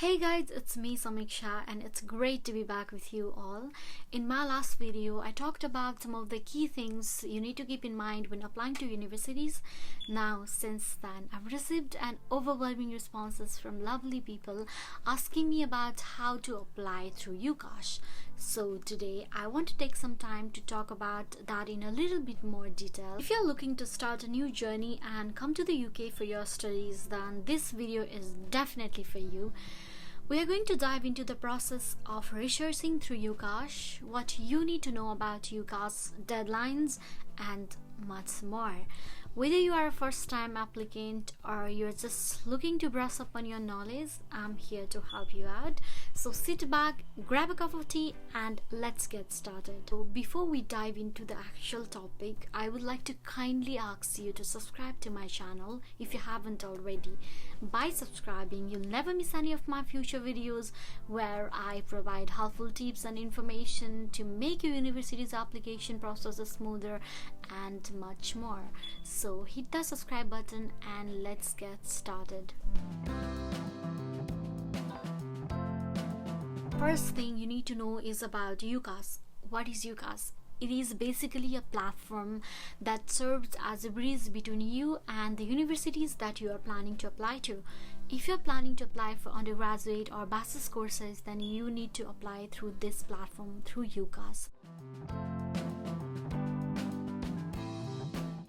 Hey guys, it's me Samiksha and it's great to be back with you all. In my last video, I talked about some of the key things you need to keep in mind when applying to universities. Now, since then, I've received an overwhelming responses from lovely people asking me about how to apply through UCAS. So today, I want to take some time to talk about that in a little bit more detail. If you're looking to start a new journey and come to the UK for your studies, then this video is definitely for you. We are going to dive into the process of researching through UCAS, what you need to know about UCAS deadlines, and much more. Whether you are a first-time applicant or you're just looking to brush up on your knowledge, I'm here to help you out. So sit back, grab a cup of tea, and let's get started. So before we dive into the actual topic, I would like to kindly ask you to subscribe to my channel if you haven't already. By subscribing, you'll never miss any of my future videos where I provide helpful tips and information to make your university's application process smoother and much more. So hit the subscribe button and let's get started. First thing you need to know is about UCAS. What is UCAS? It is basically a platform that serves as a bridge between you and the universities that you are planning to apply to. If you're planning to apply for undergraduate or bachelor's courses, then you need to apply through this platform, through UCAS.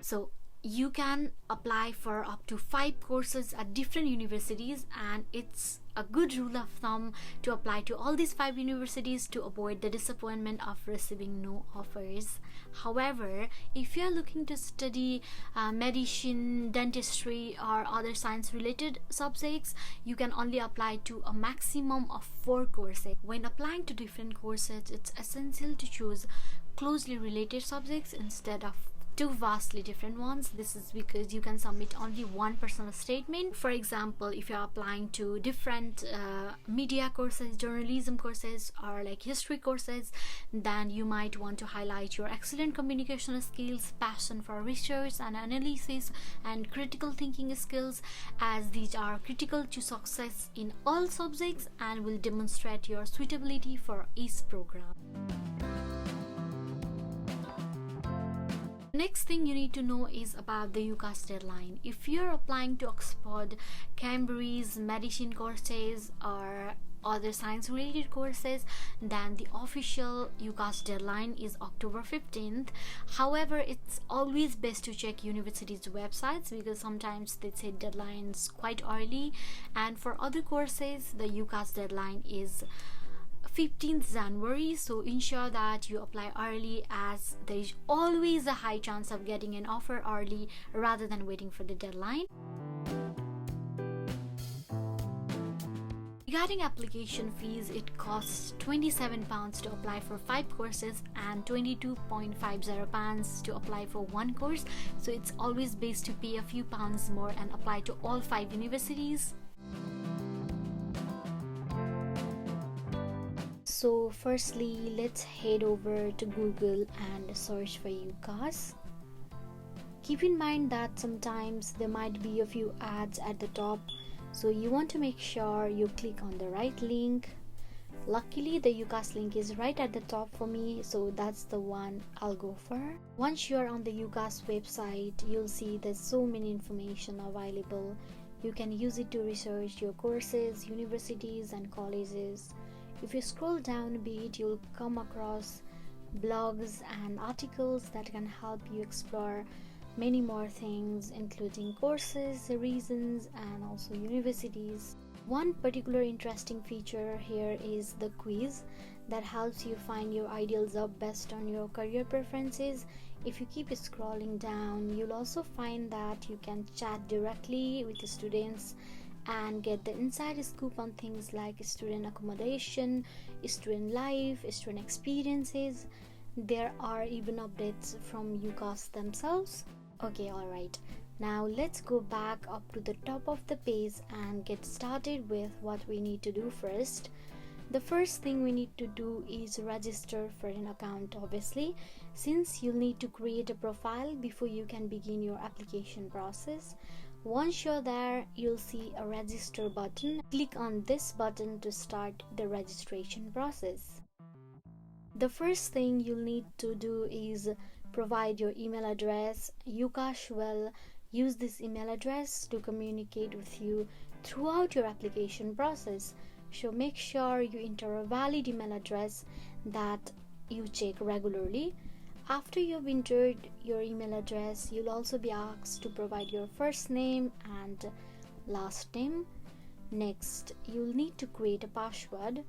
So you can apply for up to 5 courses at different universities, and it's a good rule of thumb to apply to all these 5 universities to avoid the disappointment of receiving no offers. However, if you're looking to study medicine, dentistry, or other science related subjects, you can only apply to a maximum of 4 courses. When applying to different courses, it's essential to choose closely related subjects instead of 2 vastly different ones. This is because you can submit only one personal statement. For example, if you're applying to different media courses, journalism courses, or like history courses, then you might want to highlight your excellent communication skills, passion for research and analysis, and critical thinking skills, as these are critical to success in all subjects and will demonstrate your suitability for each program. Next thing you need to know is about the UCAS deadline. If you're applying to Oxford, Cambridge, medicine courses, or other science related courses, then the official UCAS deadline is October 15th. However, it's always best to check universities' websites because sometimes they say deadlines quite early, and for other courses the UCAS deadline is 15th January, so ensure that you apply early, as there is always a high chance of getting an offer early rather than waiting for the deadline. Regarding application fees, it costs £27 to apply for 5 courses and £22.50 to apply for 1 course, so it's always best to pay a few pounds more and apply to all 5 universities. So firstly, let's head over to Google and search for UCAS. Keep in mind that sometimes there might be a few ads at the top, so you want to make sure you click on the right link. Luckily, the UCAS link is right at the top for me, so that's the one I'll go for. Once you're on the UCAS website, you'll see there's so many information available. You can use it to research your courses, universities, and colleges. If you scroll down a bit, you'll come across blogs and articles that can help you explore many more things, including courses, reasons, and also universities. One particular interesting feature here is the quiz that helps you find your ideal job based on your career preferences. If you keep scrolling down, you'll also find that you can chat directly with the students and get the inside scoop on things like student accommodation, student life, student experiences. There are even updates from UCAS themselves. Okay, alright. Now let's go back up to the top of the page and get started with what we need to do first. The first thing we need to do is register for an account, obviously, since you'll need to create a profile before you can begin your application process. Once you're there, you'll see a register button. Click on this button to start the registration process. The first thing you'll need to do is provide your email address. UCAS will use this email address to communicate with you throughout your application process. So make sure you enter a valid email address that you check regularly. After you've entered your email address, you'll also be asked to provide your first name and last name. Next, you'll need to create a password.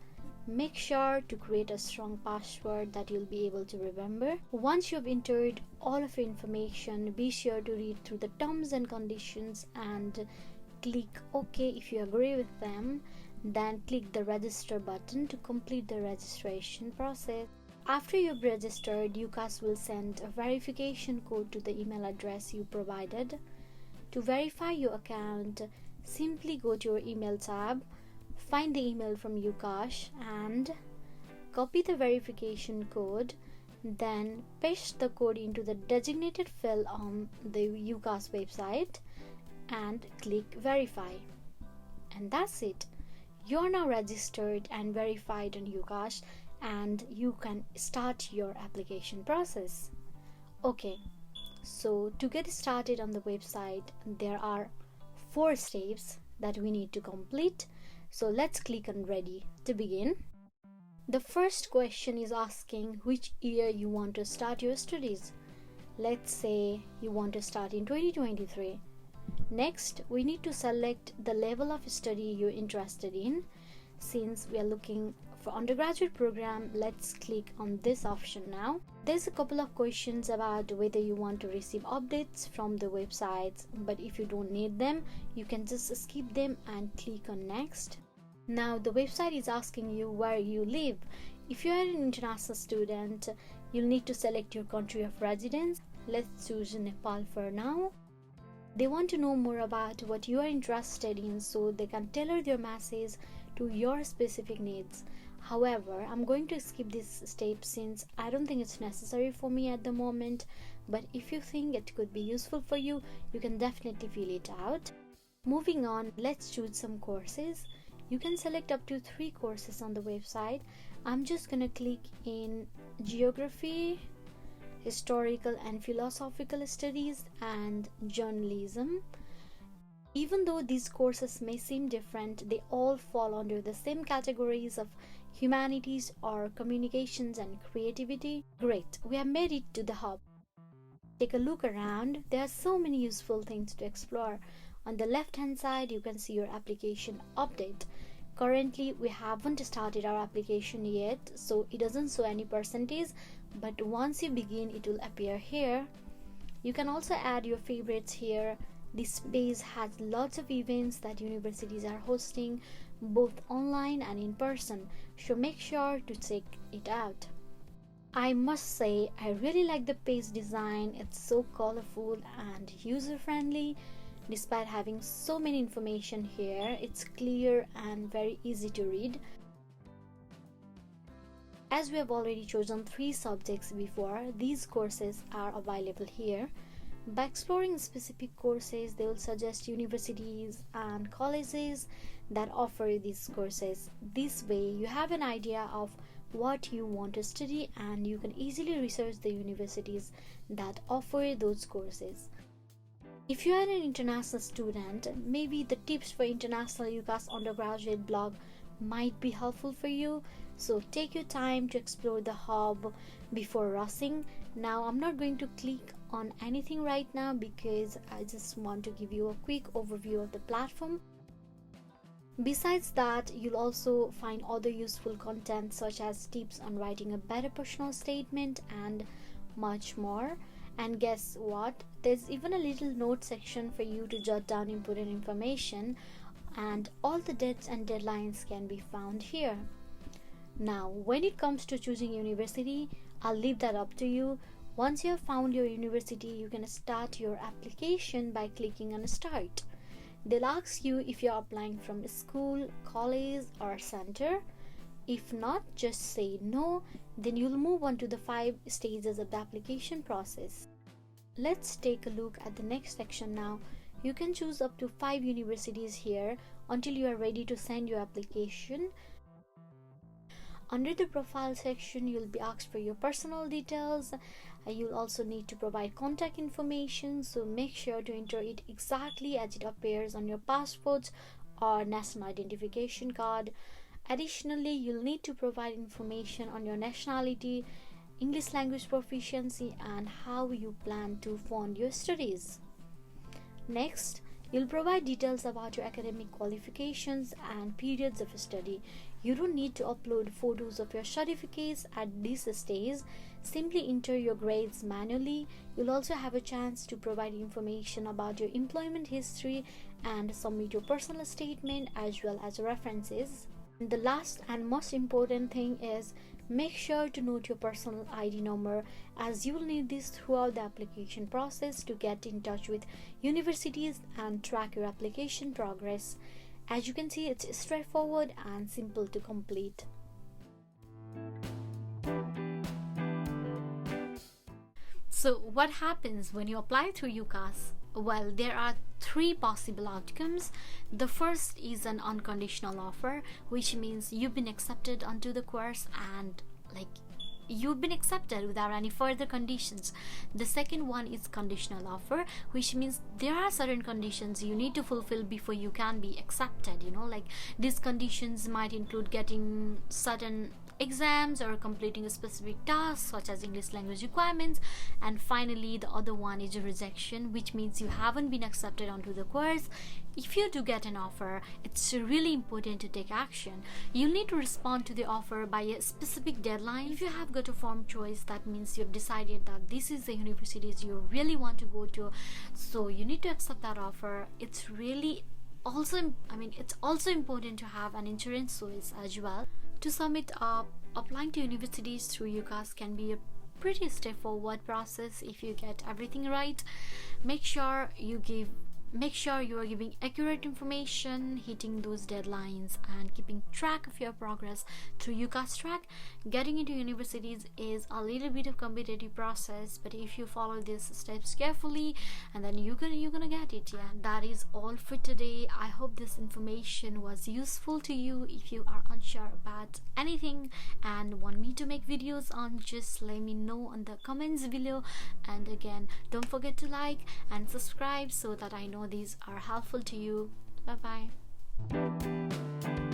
Make sure to create a strong password that you'll be able to remember. Once you've entered all of your information, be sure to read through the terms and conditions and click OK if you agree with them. Then click the register button to complete the registration process. After you've registered, UCAS will send a verification code to the email address you provided. To verify your account, simply go to your email tab, find the email from UCAS and copy the verification code. Then paste the code into the designated field on the UCAS website and click verify. And that's it. You're now registered and verified on UCAS, and you can start your application process. Okay, so to get started on the website, there are 4 steps that we need to complete. So let's click on ready to begin. The first question is asking which year you want to start your studies. Let's say you want to start in 2023. Next, we need to select the level of study you're interested in. Since we are looking for undergraduate program, let's click on this option now. There's a couple of questions about whether you want to receive updates from the websites, but if you don't need them, you can just skip them and click on next. Now the website is asking you where you live. If you are an international student, you'll need to select your country of residence. Let's choose Nepal for now. They want to know more about what you are interested in so they can tailor their message to your specific needs. However, I'm going to skip this step since I don't think it's necessary for me at the moment, but if you think it could be useful for you, you can definitely fill it out. Moving on, let's choose some courses. You can select up to 3 courses on the website. I'm just gonna click in geography, historical and philosophical studies, and journalism. Even though these courses may seem different, they all fall under the same categories of humanities or communications and creativity. Great, we have made it to the hub. Take a look around. There are so many useful things to explore. On the left hand side, you can see your application update. Currently, we haven't started our application yet, so it doesn't show any percentage, but once you begin, it will appear here. You can also add your favorites here. This page has lots of events that universities are hosting, both online and in person, so make sure to check it out. I must say, I really like the page design. It's so colorful and user-friendly. Despite having so many information here, it's clear and very easy to read. As we have already chosen 3 subjects before, these courses are available here. By exploring specific courses, they will suggest universities and colleges that offer these courses. This way, you have an idea of what you want to study and you can easily research the universities that offer those courses. If you are an international student, maybe the tips for international UCAS undergraduate blog might be helpful for you. So take your time to explore the hub before rushing. Now I'm not going to click on anything right now because I just want to give you a quick overview of the platform. Besides that, you'll also find other useful content such as tips on writing a better personal statement and much more. And guess what? There's even a little note section for you to jot down important information, and all the dates and deadlines can be found here. Now, when it comes to choosing university, I'll leave that up to you. Once you have found your university, you can start your application by clicking on Start. They'll ask you if you're applying from a school, college, or center. If not, just say no, then you'll move on to the 5 stages of the application process. Let's take a look at the next section now. You can choose up to 5 universities here until you are ready to send your application. Under the profile section, you'll be asked for your personal details. You'll also need to provide contact information, so make sure to enter it exactly as it appears on your passport or national identification card. Additionally, you'll need to provide information on your nationality, English language proficiency, and how you plan to fund your studies. Next, you'll provide details about your academic qualifications and periods of study. You don't need to upload photos of your certificates at this stage. Simply enter your grades manually. You'll also have a chance to provide information about your employment history and submit your personal statement as well as references. The last and most important thing is make sure to note your personal ID number, as you will need this throughout the application process to get in touch with universities and track your application progress. As you can see, it's straightforward and simple to complete. So what happens when you apply through UCAS? Well, there are 3 possible outcomes. The first is an unconditional offer, which means you've been accepted onto the course and you've been accepted without any further conditions. The second one is conditional offer, which means there are certain conditions you need to fulfill before you can be accepted. These conditions might include getting certain exams or completing a specific task such as English language requirements. And finally, the other one is a rejection, which means you haven't been accepted onto the course. If you do get an offer, it's really important to take action. You'll need to respond to the offer by a specific deadline. If you have got a firm choice, that means you've decided that this is the universities you really want to go to, so you need to accept that offer. It's also important to have an insurance source as well. To sum it up, applying to universities through UCAS can be a pretty straightforward process if you get everything right. Make sure you are giving accurate information, hitting those deadlines, and keeping track of your progress through UCAS track. Getting into universities is a little bit of competitive process, but if you follow these steps carefully, and then you're gonna get it. Yeah, that is all for today. I hope this information was useful to you. If you are unsure about anything and want me to make videos on, just let me know on the comments below. And again, don't forget to like and subscribe so that I know these are helpful to you. Bye bye.